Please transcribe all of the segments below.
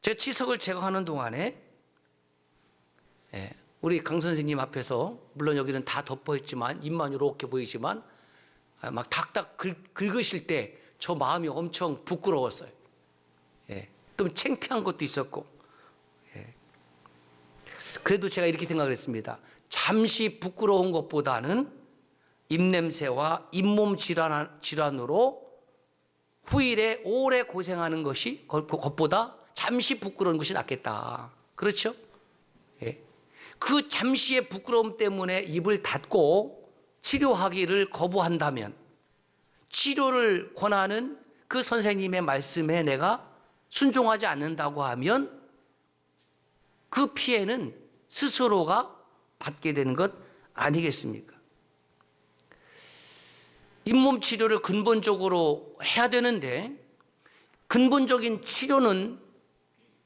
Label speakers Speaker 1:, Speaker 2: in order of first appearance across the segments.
Speaker 1: 제가 치석을 제거하는 동안에 우리 강 선생님 앞에서, 물론 여기는 다 덮어있지만 입만 이렇게 보이지만 막 닥닥 긁으실 때 저 마음이 엄청 부끄러웠어요. 좀 창피한 것도 있었고, 그래도 제가 이렇게 생각을 했습니다. 잠시 부끄러운 것보다는 입냄새와 잇몸 질환으로 후일에 오래 고생하는 것이 것보다 잠시 부끄러운 것이 낫겠다. 그렇죠? 그 잠시의 부끄러움 때문에 입을 닫고 치료하기를 거부한다면, 치료를 권하는 그 선생님의 말씀에 내가 순종하지 않는다고 하면 그 피해는 스스로가 받게 되는 것 아니겠습니까? 잇몸 치료를 근본적으로 해야 되는데, 근본적인 치료는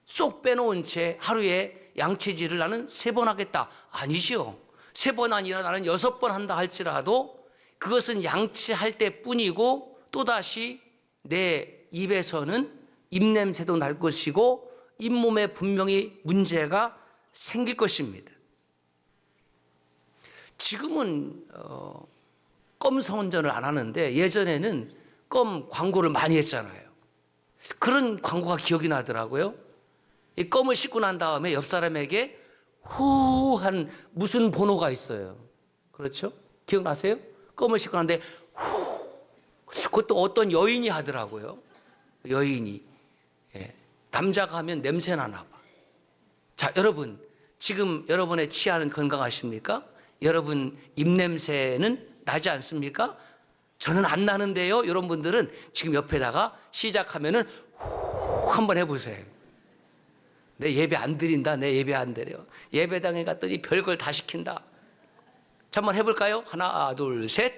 Speaker 1: 쏙 빼놓은 채 하루에 양치질을 나는 3번 하겠다. 아니죠. 3번 아니라 나는 6번 한다 할지라도 그것은 양치할 때뿐이고, 또다시 내 입에서는 입냄새도 날 것이고 잇몸에 분명히 문제가 생길 것입니다. 지금은 껌 선전을 안 하는데 예전에는 껌 광고를 많이 했잖아요. 그런 광고가 기억이 나더라고요. 이 껌을 씹고 난 다음에 옆 사람에게 후한 무슨 번호가 있어요. 그렇죠? 기억나세요? 껌을 씹고 났는데 후, 그것도 어떤 여인이 하더라고요. 여인이. 남자가 하면 냄새 나나 봐. 자, 여러분, 지금 여러분의 치아는 건강하십니까? 여러분 입냄새는 나지 않습니까? 저는 안 나는데요. 이런 분들은 지금 옆에다가 시작하면은 후 한번 해보세요. 내 예배 안 드린다. 내 예배 안 드려. 예배당에 갔더니 별걸 다 시킨다. 자, 한번 해볼까요? 하나, 둘, 셋.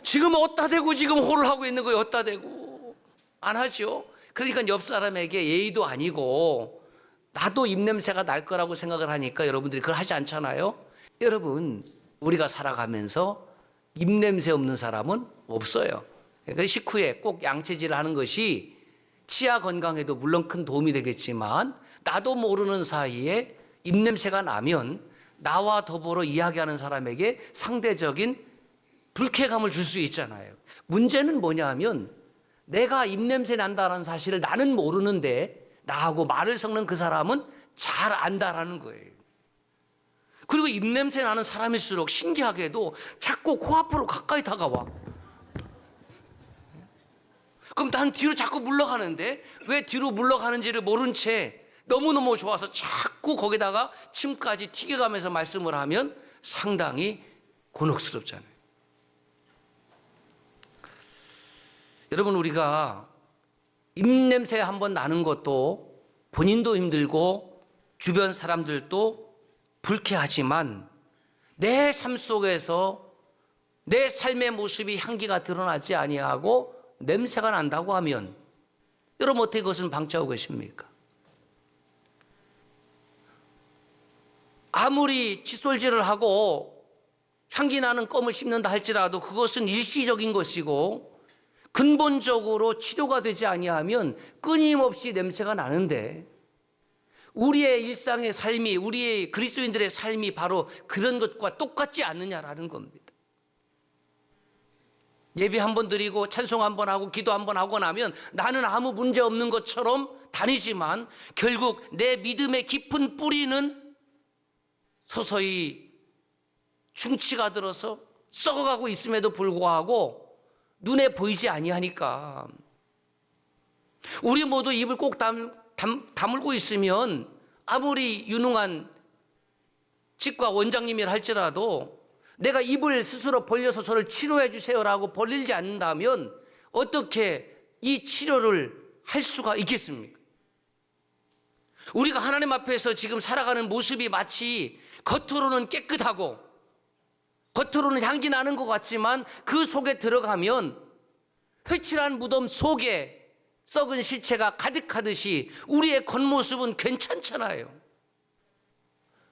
Speaker 1: 지금 어디다 대고 지금 호를 하고 있는 거예요. 어디다 대고. 안 하죠. 그러니까 옆 사람에게 예의도 아니고 나도 입냄새가 날 거라고 생각을 하니까 여러분들이 그걸 하지 않잖아요. 여러분, 우리가 살아가면서 입냄새 없는 사람은 없어요. 그러니까 식후에 꼭 양치질을 하는 것이 치아 건강에도 물론 큰 도움이 되겠지만, 나도 모르는 사이에 입냄새가 나면 나와 더불어 이야기하는 사람에게 상대적인 불쾌감을 줄 수 있잖아요. 문제는 뭐냐면 내가 입냄새 난다는 사실을 나는 모르는데 나하고 말을 섞는 그 사람은 잘 안다라는 거예요. 그리고 입냄새 나는 사람일수록 신기하게도 자꾸 코앞으로 가까이 다가와. 그럼 난 뒤로 자꾸 물러가는데 왜 뒤로 물러가는지를 모른 채 너무너무 좋아서 자꾸 거기다가 침까지 튀겨가면서 말씀을 하면 상당히 곤혹스럽잖아요. 여러분, 우리가 입냄새 한번 나는 것도 본인도 힘들고 주변 사람들도 불쾌하지만 내 삶 속에서 내 삶의 모습이 향기가 드러나지 아니하고 냄새가 난다고 하면 여러분 어떻게 그것은 방치하고 계십니까? 아무리 칫솔질을 하고 향기 나는 껌을 씹는다 할지라도 그것은 일시적인 것이고 근본적으로 치료가 되지 아니하면 끊임없이 냄새가 나는데, 우리의 일상의 삶이, 우리의 그리스도인들의 삶이 바로 그런 것과 똑같지 않느냐라는 겁니다. 예배 한번 드리고 찬송 한번 하고 기도 한번 하고 나면 나는 아무 문제 없는 것처럼 다니지만 결국 내 믿음의 깊은 뿌리는 서서히 중치가 들어서 썩어가고 있음에도 불구하고 눈에 보이지 아니하니까, 우리 모두 입을 꼭 다물고 있으면 아무리 유능한 치과 원장님이라 할지라도 내가 입을 스스로 벌려서 저를 치료해 주세요라고 벌리지 않는다면 어떻게 이 치료를 할 수가 있겠습니까? 우리가 하나님 앞에서 지금 살아가는 모습이 마치 겉으로는 깨끗하고 겉으로는 향기 나는 것 같지만 그 속에 들어가면 회칠한 무덤 속에 썩은 시체가 가득하듯이 우리의 겉모습은 괜찮잖아요.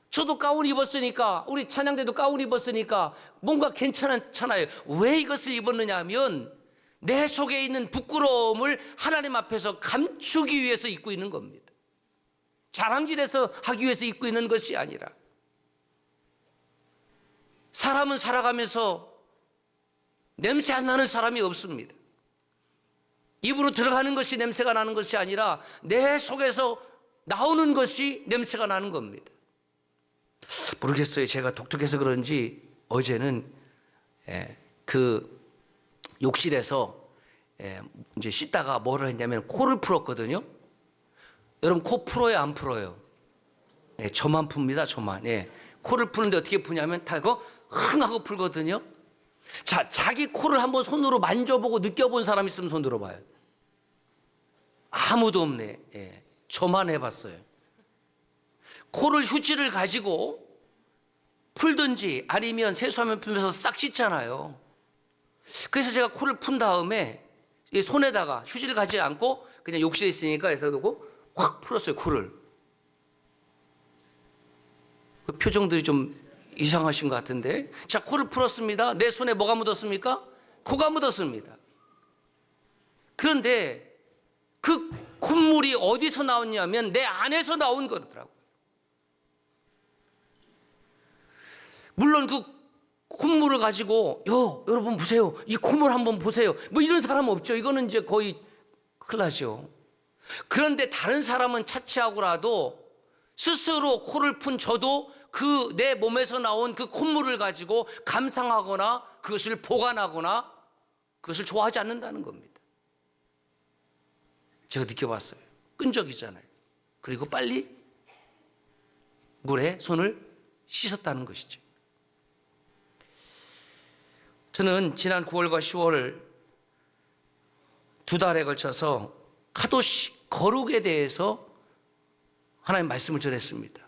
Speaker 1: 저도 가운 입었으니까, 우리 찬양대도 가운 입었으니까 뭔가 괜찮잖아요. 왜 이것을 입었느냐 하면 내 속에 있는 부끄러움을 하나님 앞에서 감추기 위해서 입고 있는 겁니다. 자랑질해서 하기 위해서 입고 있는 것이 아니라, 사람은 살아가면서 냄새 안 나는 사람이 없습니다. 입으로 들어가는 것이 냄새가 나는 것이 아니라 내 속에서 나오는 것이 냄새가 나는 겁니다. 모르겠어요. 제가 독특해서 그런지 어제는 그 욕실에서 이제 씻다가 뭐를 했냐면 코를 풀었거든요. 여러분 코 풀어요, 안 풀어요? 저만 풉니다, 저만. 코를 푸는데 어떻게 푸냐면 다 이거 흥 하고 풀거든요. 자, 자기 코를 한번 손으로 만져보고 느껴본 사람 있으면 손 들어봐요. 아무도 없네. 저만 해봤어요. 코를 휴지를 가지고 풀든지 아니면 세수하면 풀면서 싹 씻잖아요. 그래서 제가 코를 푼 다음에 이 손에다가 휴지를 가지 않고 그냥 욕실에 있으니까 해서 두고 확 풀었어요, 코를. 그 표정들이 좀 이상하신 것 같은데. 자, 코를 풀었습니다. 내 손에 뭐가 묻었습니까? 코가 묻었습니다. 그런데 그 콧물이 어디서 나왔냐면 내 안에서 나온 거더라고요. 물론 그 콧물을 가지고 여러분 보세요, 이 콧물 한번 보세요, 뭐 이런 사람 없죠. 이거는 이제 거의 큰일 나죠. 그런데 다른 사람은 차치하고라도 스스로 코를 푼 저도 그 내 몸에서 나온 그 콧물을 가지고 감상하거나 그것을 보관하거나 그것을 좋아하지 않는다는 겁니다. 제가 느껴봤어요. 끈적이잖아요. 그리고 빨리 물에 손을 씻었다는 것이죠. 저는 지난 9월과 10월 2달에 걸쳐서 카도시 거룩에 대해서 하나님 말씀을 전했습니다.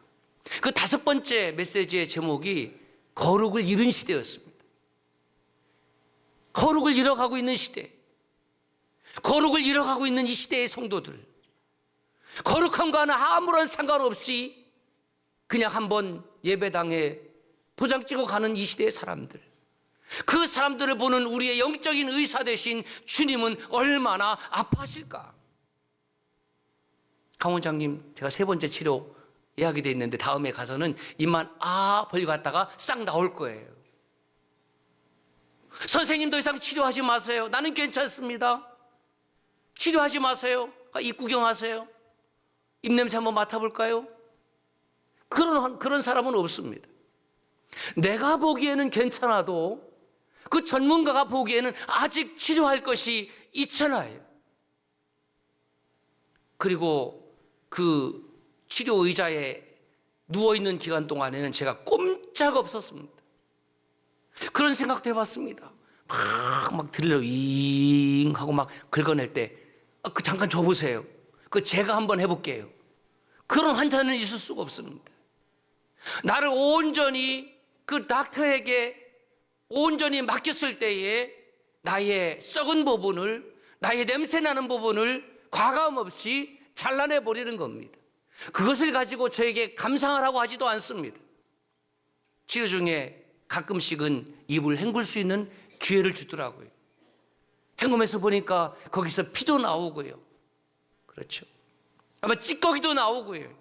Speaker 1: 그 5번째 메시지의 제목이 거룩을 잃은 시대였습니다. 거룩을 잃어가고 있는 시대, 거룩을 잃어가고 있는 이 시대의 성도들, 거룩함과는 아무런 상관없이 그냥 한번 예배당에 도장 찍어 가는 이 시대의 사람들, 그 사람들을 보는 우리의 영적인 의사 되신 주님은 얼마나 아파하실까. 강 원장님, 제가 3번째 치료 예약이 돼 있는데 다음에 가서는 입만 벌리고 갔다가 싹 나올 거예요. 선생님 더 이상 치료하지 마세요. 나는 괜찮습니다. 치료하지 마세요. 입 구경하세요. 입냄새 한번 맡아볼까요? 그런 사람은 없습니다. 내가 보기에는 괜찮아도 그 전문가가 보기에는 아직 치료할 것이 있잖아요. 그리고 그 치료 의자에 누워있는 기간 동안에는 제가 꼼짝 없었습니다. 그런 생각도 해봤습니다. 막 드릴러 윙 하고 막 긁어낼 때 그 잠깐 줘보세요. 그 제가 한번 해볼게요. 그런 환자는 있을 수가 없습니다. 나를 온전히 그 닥터에게 온전히 맡겼을 때에 나의 썩은 부분을, 나의 냄새나는 부분을 과감 없이 잘라내버리는 겁니다. 그것을 가지고 저에게 감상을 하고 하지도 않습니다. 치료 중에 가끔씩은 입을 헹굴 수 있는 기회를 주더라고요. 헹구면서 보니까 거기서 피도 나오고요. 그렇죠. 아마 찌꺼기도 나오고요.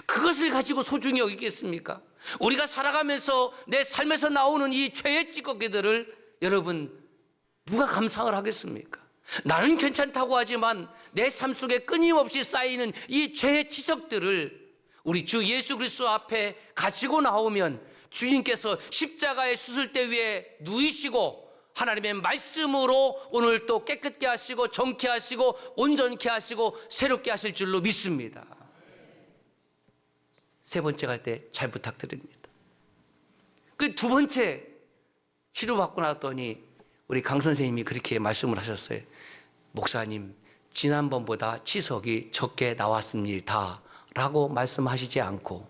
Speaker 1: 그것을 가지고 소중히 여기겠습니까? 우리가 살아가면서 내 삶에서 나오는 이 죄의 찌꺼기들을 여러분 누가 감상을 하겠습니까? 나는 괜찮다고 하지만 내 삶 속에 끊임없이 쌓이는 이 죄의 치석들을 우리 주 예수 그리스도 앞에 가지고 나오면 주님께서 십자가의 수술대 위에 누이시고 하나님의 말씀으로 오늘 또 깨끗게 하시고 정케 하시고 온전케 하시고 새롭게 하실 줄로 믿습니다. 3번째 갈 때 잘 부탁드립니다. 그 2번째 치료받고 났더니 우리 강 선생님이 그렇게 말씀을 하셨어요. 목사님, 지난번보다 치석이 적게 나왔습니다 라고 말씀하시지 않고,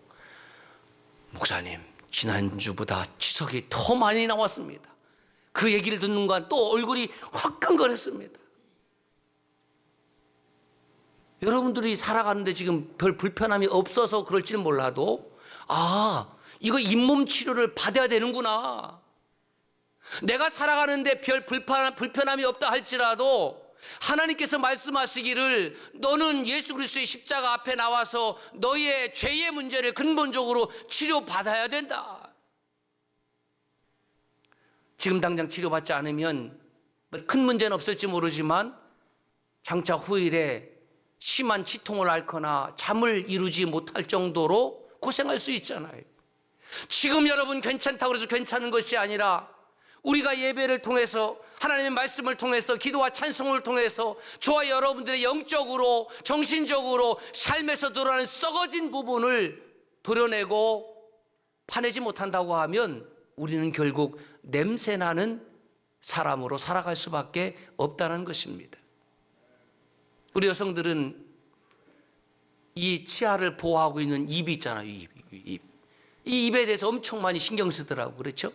Speaker 1: 목사님, 지난주보다 치석이 더 많이 나왔습니다. 그 얘기를 듣는 순간 또 얼굴이 화끈거렸습니다. 여러분들이 살아가는데 지금 별 불편함이 없어서 그럴지는 몰라도 이거 잇몸 치료를 받아야 되는구나. 내가 살아가는데 별 불편함이 없다 할지라도 하나님께서 말씀하시기를 너는 예수 그리스도의 십자가 앞에 나와서 너의 죄의 문제를 근본적으로 치료받아야 된다. 지금 당장 치료받지 않으면 큰 문제는 없을지 모르지만 장차 후일에 심한 치통을 앓거나 잠을 이루지 못할 정도로 고생할 수 있잖아요. 지금 여러분 괜찮다고 해서 괜찮은 것이 아니라 우리가 예배를 통해서 하나님의 말씀을 통해서 기도와 찬송을 통해서 저와 여러분들의 영적으로 정신적으로 삶에서 드러나는 썩어진 부분을 도려내고 파내지 못한다고 하면 우리는 결국 냄새나는 사람으로 살아갈 수밖에 없다는 것입니다. 우리 여성들은 이 치아를 보호하고 있는 입이 있잖아요. 이 입에 대해서 엄청 많이 신경 쓰더라고. 그렇죠?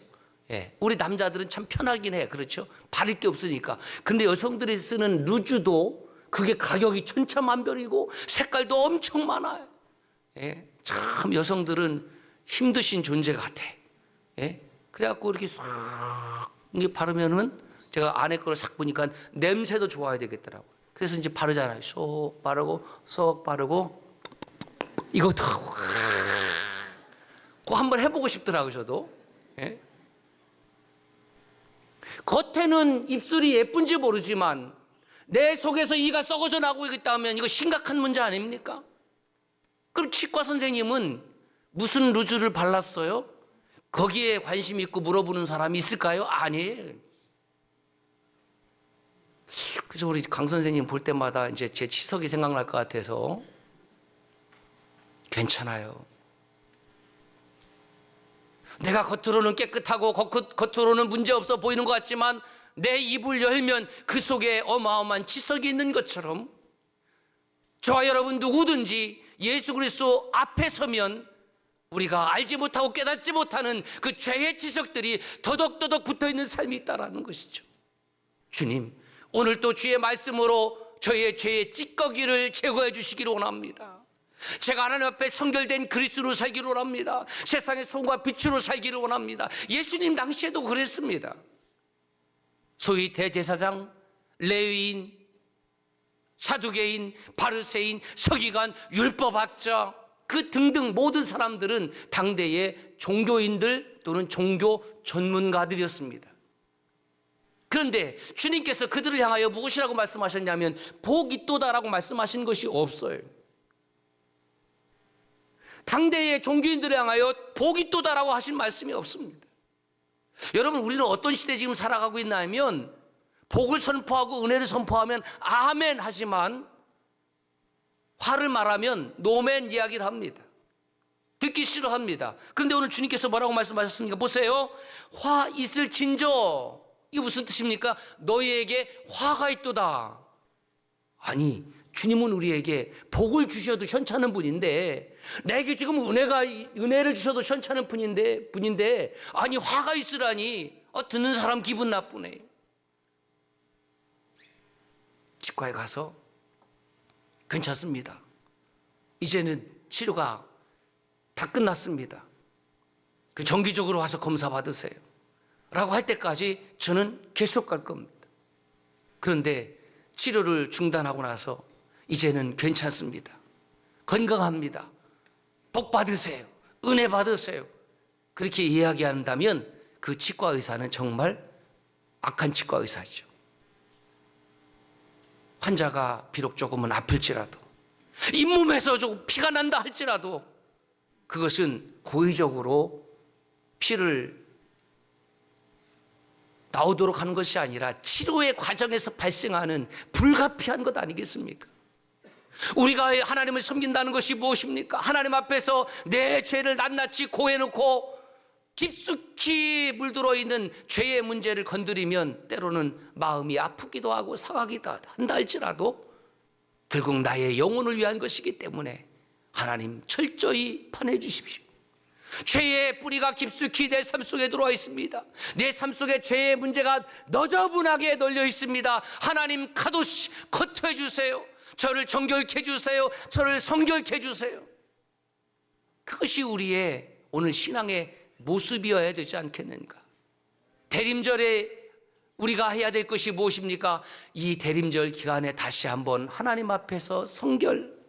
Speaker 1: 예. 우리 남자들은 참 편하긴 해. 그렇죠? 바를 게 없으니까. 근데 여성들이 쓰는 루즈도 그게 가격이 천차만별이고 색깔도 엄청 많아요. 예. 참 여성들은 힘드신 존재 같아. 예. 그래갖고 이렇게 싹 바르면은 제가 아내 거를 싹 보니까 냄새도 좋아야 되겠더라고요. 그래서 이제 바르잖아요. 쏙 바르고 쏙 바르고 이것도 꼭 한번 해보고 싶더라고요. 저도. 예? 겉에는 입술이 예쁜지 모르지만 내 속에서 이가 썩어져 나고 있다면 이거 심각한 문제 아닙니까? 그럼 치과 선생님은 무슨 루즈를 발랐어요? 거기에 관심 있고 물어보는 사람이 있을까요? 아니에요. 그래서 우리 강 선생님 볼 때마다 이제 제 치석이 생각날 것 같아서 괜찮아요. 내가 겉으로는 깨끗하고 겉으로는 문제없어 보이는 것 같지만 내 입을 열면 그 속에 어마어마한 치석이 있는 것처럼 저와 여러분 누구든지 예수 그리스도 앞에 서면 우리가 알지 못하고 깨닫지 못하는 그 죄의 치석들이 더덕더덕 붙어있는 삶이 있다는 것이죠. 주님, 오늘 또 주의 말씀으로 저의 죄의 찌꺼기를 제거해 주시기를 원합니다. 제가 하나님 앞에 성결된 그리스도로 살기를 원합니다. 세상의 소금과 빛으로 살기를 원합니다. 예수님 당시에도 그랬습니다. 소위 대제사장, 레위인, 사두개인, 바르새인, 서기관, 율법학자 그 등등 모든 사람들은 당대의 종교인들 또는 종교 전문가들이었습니다. 그런데 주님께서 그들을 향하여 무엇이라고 말씀하셨냐면 복이 있도다라고 말씀하신 것이 없어요. 당대의 종교인들을 향하여 복이 있도다라고 하신 말씀이 없습니다. 여러분, 우리는 어떤 시대에 지금 살아가고 있나 하면 복을 선포하고 은혜를 선포하면 아멘 하지만 화를 말하면 노멘 이야기를 합니다. 듣기 싫어합니다. 그런데 오늘 주님께서 뭐라고 말씀하셨습니까? 보세요. 화 있을진저. 이게 무슨 뜻입니까? 너희에게 화가 있도다. 아니, 주님은 우리에게 복을 주셔도 현찮은 분인데 내게 지금 은혜를 주셔도 현찮은 분인데 아니 화가 있으라니 듣는 사람 기분 나쁘네. 치과에 가서 괜찮습니다. 이제는 치료가 다 끝났습니다. 정기적으로 와서 검사 받으세요. 라고 할 때까지 저는 계속 갈 겁니다. 그런데 치료를 중단하고 나서 이제는 괜찮습니다. 건강합니다. 복 받으세요. 은혜 받으세요. 그렇게 이야기한다면 그 치과 의사는 정말 악한 치과 의사죠. 환자가 비록 조금은 아플지라도 잇몸에서 조금 피가 난다 할지라도 그것은 고의적으로 피를 나오도록 하는 것이 아니라 치료의 과정에서 발생하는 불가피한 것 아니겠습니까? 우리가 하나님을 섬긴다는 것이 무엇입니까? 하나님 앞에서 내 죄를 낱낱이 고해놓고 깊숙이 물들어 있는 죄의 문제를 건드리면 때로는 마음이 아프기도 하고 상하기도 한다 할지라도 결국 나의 영혼을 위한 것이기 때문에 하나님 철저히 판해 주십시오. 죄의 뿌리가 깊숙이 내 삶 속에 들어와 있습니다. 내 삶 속에 죄의 문제가 너저분하게 널려 있습니다. 하나님 카도시 커트해 주세요. 저를 정결케 해 주세요. 저를 성결케 해 주세요. 그것이 우리의 오늘 신앙의 모습이어야 되지 않겠는가? 대림절에 우리가 해야 될 것이 무엇입니까? 이 대림절 기간에 다시 한번 하나님 앞에서 성결,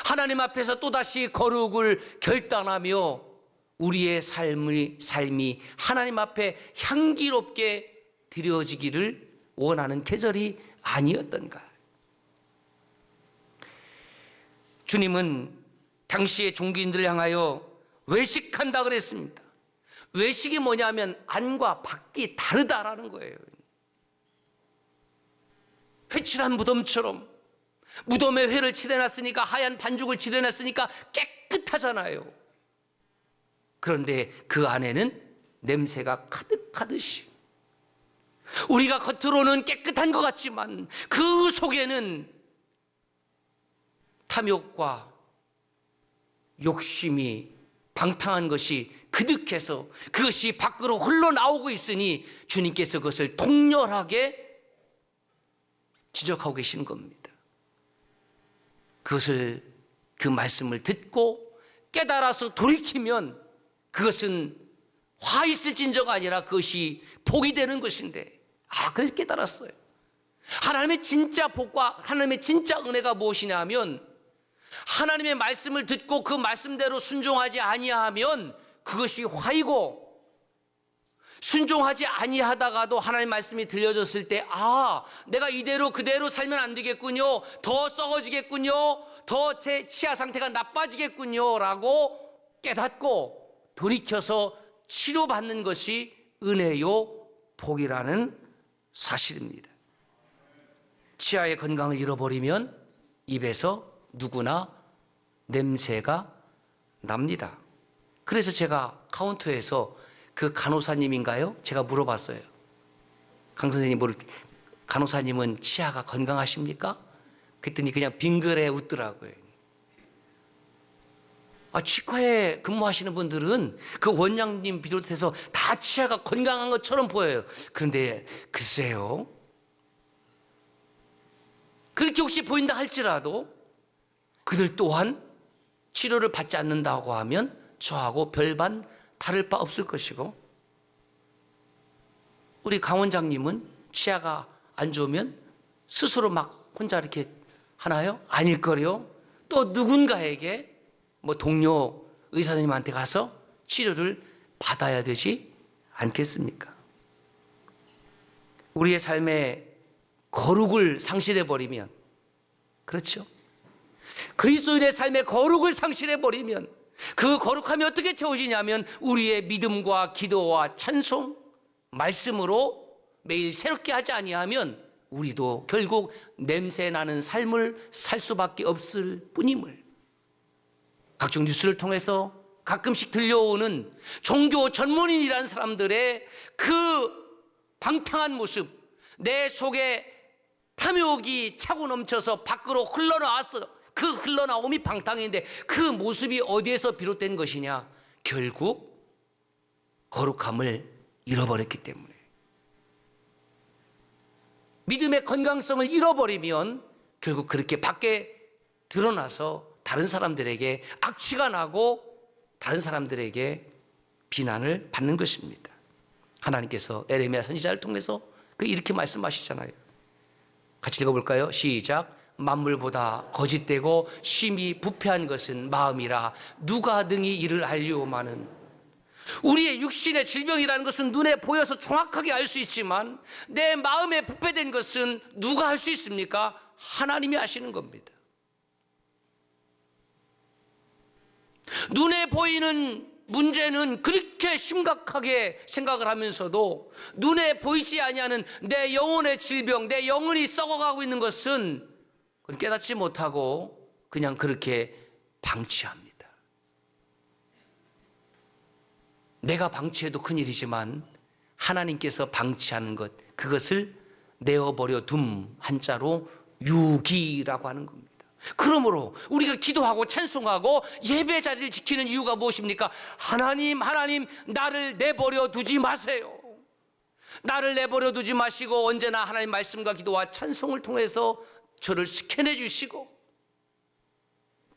Speaker 1: 하나님 앞에서 또다시 거룩을 결단하며 우리의 삶이 하나님 앞에 향기롭게 드려지기를 원하는 계절이 아니었던가. 주님은 당시의 종교인들을 향하여 외식한다 그랬습니다. 외식이 뭐냐면 안과 밖이 다르다라는 거예요. 회칠한 무덤처럼, 무덤에 회를 칠해놨으니까, 하얀 반죽을 칠해놨으니까 깨끗하잖아요. 그런데 그 안에는 냄새가 가득하듯이, 우리가 겉으로는 깨끗한 것 같지만 그 속에는 탐욕과 욕심이 방탕한 것이 그득해서 그것이 밖으로 흘러나오고 있으니 주님께서 그것을 통렬하게 지적하고 계시는 겁니다. 그것을, 그 말씀을 듣고 깨달아서 돌이키면 그것은 화 있을진저가 아니라 그것이 복이 되는 것인데, 그래서 깨달았어요. 하나님의 진짜 복과 하나님의 진짜 은혜가 무엇이냐 하면, 하나님의 말씀을 듣고 그 말씀대로 순종하지 아니하면 그것이 화이고, 순종하지 아니하다가도 하나님 말씀이 들려졌을 때, 내가 이대로 그대로 살면 안 되겠군요, 더 썩어지겠군요, 더 제 치아 상태가 나빠지겠군요 라고 깨닫고 돌이켜서 치료받는 것이 은혜요 복이라는 사실입니다. 치아의 건강을 잃어버리면 입에서 누구나 냄새가 납니다. 그래서 제가 카운터에서 그 간호사님인가요? 제가 물어봤어요. 강 선생님, 간호사님은 치아가 건강하십니까? 그랬더니 그냥 빙그레 웃더라고요. 치과에 근무하시는 분들은 그 원장님 비롯해서 다 치아가 건강한 것처럼 보여요. 그런데 글쎄요, 그렇게 혹시 보인다 할지라도 그들 또한 치료를 받지 않는다고 하면 저하고 별반 다를 바 없을 것이고, 우리 강 원장님은 치아가 안 좋으면 스스로 막 혼자 이렇게 하나요? 아닐 거요. 또 누군가에게, 동료 의사님한테 가서 치료를 받아야 되지 않겠습니까? 우리의 삶에 거룩을 상실해 버리면, 그렇죠? 그리스도인의 삶에 거룩을 상실해 버리면 그 거룩함이 어떻게 채워지냐면 우리의 믿음과 기도와 찬송, 말씀으로 매일 새롭게 하지 아니하면 우리도 결국 냄새나는 삶을 살 수밖에 없을 뿐임을, 각종 뉴스를 통해서 가끔씩 들려오는 종교 전문인이라는 사람들의 그 방탕한 모습, 내 속에 탐욕이 차고 넘쳐서 밖으로 흘러나왔어. 그 흘러나옴이 방탕인데 그 모습이 어디에서 비롯된 것이냐? 결국 거룩함을 잃어버렸기 때문에. 믿음의 건강성을 잃어버리면 결국 그렇게 밖에 드러나서 다른 사람들에게 악취가 나고 다른 사람들에게 비난을 받는 것입니다. 하나님께서 에레미야 선지자를 통해서 이렇게 말씀하시잖아요. 같이 읽어볼까요? 시작. 만물보다 거짓되고 심히 부패한 것은 마음이라 누가 능히 이를 알리오마는. 우리의 육신의 질병이라는 것은 눈에 보여서 정확하게 알 수 있지만 내 마음에 부패된 것은 누가 할 수 있습니까? 하나님이 아시는 겁니다. 눈에 보이는 문제는 그렇게 심각하게 생각을 하면서도 눈에 보이지 아니하는 내 영혼의 질병, 내 영혼이 썩어가고 있는 것은 깨닫지 못하고 그냥 그렇게 방치합니다. 내가 방치해도 큰일이지만 하나님께서 방치하는 것, 그것을 내어버려 둠, 한자로 유기라고 하는 겁니다. 그러므로 우리가 기도하고 찬송하고 예배 자리를 지키는 이유가 무엇입니까? 하나님, 나를 내버려 두지 마세요. 나를 내버려 두지 마시고 언제나 하나님 말씀과 기도와 찬송을 통해서 저를 스캔해 주시고,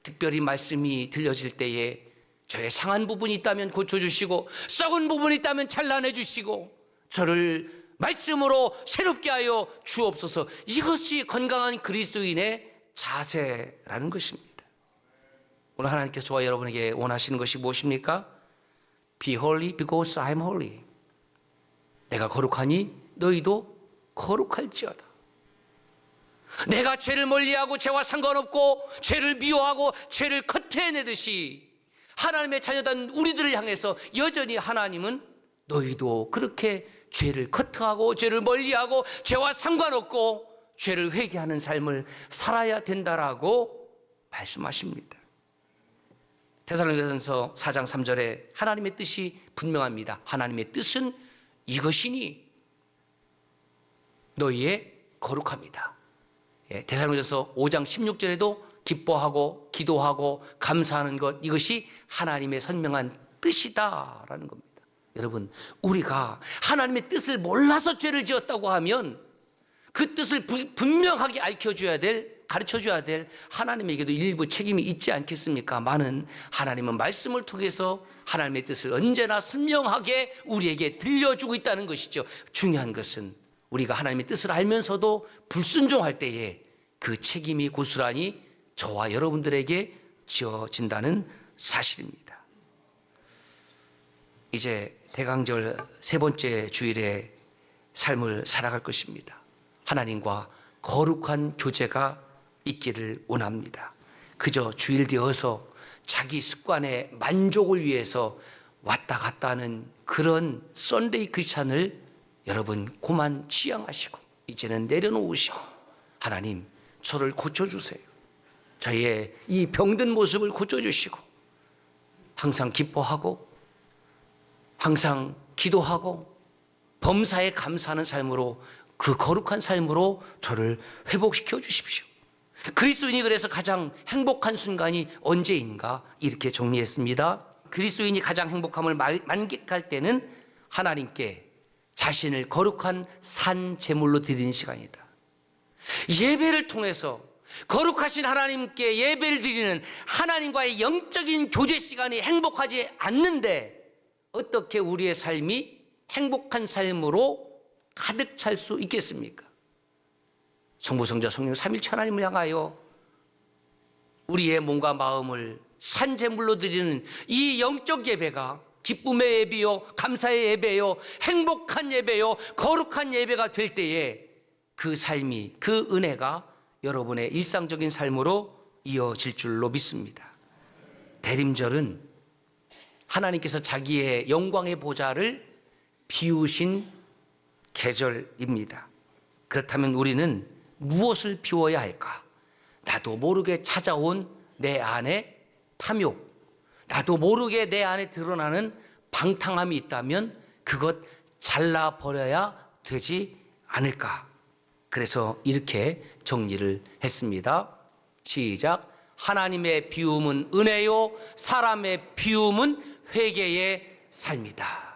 Speaker 1: 특별히 말씀이 들려질 때에 저의 상한 부분이 있다면 고쳐주시고 썩은 부분이 있다면 잘라내 주시고 저를 말씀으로 새롭게 하여 주옵소서. 이것이 건강한 그리스도인의 자세라는 것입니다. 오늘 하나님께서 저와 여러분에게 원하시는 것이 무엇입니까? Be holy because I am holy. 내가 거룩하니 너희도 거룩할지어다. 내가 죄를 멀리하고 죄와 상관없고 죄를 미워하고 죄를 커트해내듯이 하나님의 자녀된 우리들을 향해서 여전히 하나님은 너희도 그렇게 죄를 커트하고 죄를 멀리하고 죄와 상관없고 죄를 회개하는 삶을 살아야 된다라고 말씀하십니다. 데살로니가전서 4장 3절에 하나님의 뜻이 분명합니다. 하나님의 뜻은 이것이니 너희의 거룩합니다. 데살로니가전서 5장 16절에도 기뻐하고 기도하고 감사하는 것, 이것이 하나님의 선명한 뜻이다라는 겁니다. 여러분, 우리가 하나님의 뜻을 몰라서 죄를 지었다고 하면 그 뜻을 분명하게 가르쳐줘야 될 하나님에게도 일부 책임이 있지 않겠습니까? 많은 하나님은 말씀을 통해서 하나님의 뜻을 언제나 선명하게 우리에게 들려주고 있다는 것이죠. 중요한 것은 우리가 하나님의 뜻을 알면서도 불순종할 때에 그 책임이 고스란히 저와 여러분들에게 지어진다는 사실입니다. 이제 대강절 세 번째 주일의 삶을 살아갈 것입니다. 하나님과 거룩한 교제가 있기를 원합니다. 그저 주일 되어서 자기 습관의 만족을 위해서 왔다 갔다 하는 그런 썬데이 크리스찬을 여러분 그만 지향하시고 이제는 내려놓으시고, 하나님 저를 고쳐주세요. 저의 이 병든 모습을 고쳐주시고 항상 기뻐하고 항상 기도하고 범사에 감사하는 삶으로, 그 거룩한 삶으로 저를 회복시켜 주십시오. 그리스도인이 그래서 가장 행복한 순간이 언제인가 이렇게 정리했습니다. 그리스도인이 가장 행복함을 만끽할 때는 하나님께 자신을 거룩한 산 제물로 드리는 시간이다. 예배를 통해서 거룩하신 하나님께 예배를 드리는 하나님과의 영적인 교제 시간이 행복하지 않는데 어떻게 우리의 삶이 행복한 삶으로 가득 찰 수 있겠습니까? 성부, 성자, 성령 삼일체 하나님을 향하여 우리의 몸과 마음을 산제물로 드리는 이 영적 예배가 기쁨의 예배요, 감사의 예배요, 행복한 예배요, 거룩한 예배가 될 때에 그 삶이, 그 은혜가 여러분의 일상적인 삶으로 이어질 줄로 믿습니다. 대림절은 하나님께서 자기의 영광의 보좌를 비우신 계절입니다. 그렇다면 우리는 무엇을 비워야 할까? 나도 모르게 찾아온 내 안에 탐욕, 나도 모르게 내 안에 드러나는 방탕함이 있다면 그것 잘라버려야 되지 않을까? 그래서 이렇게 정리를 했습니다. 시작. 하나님의 비움은 은혜요, 사람의 비움은 회개의 삶이다.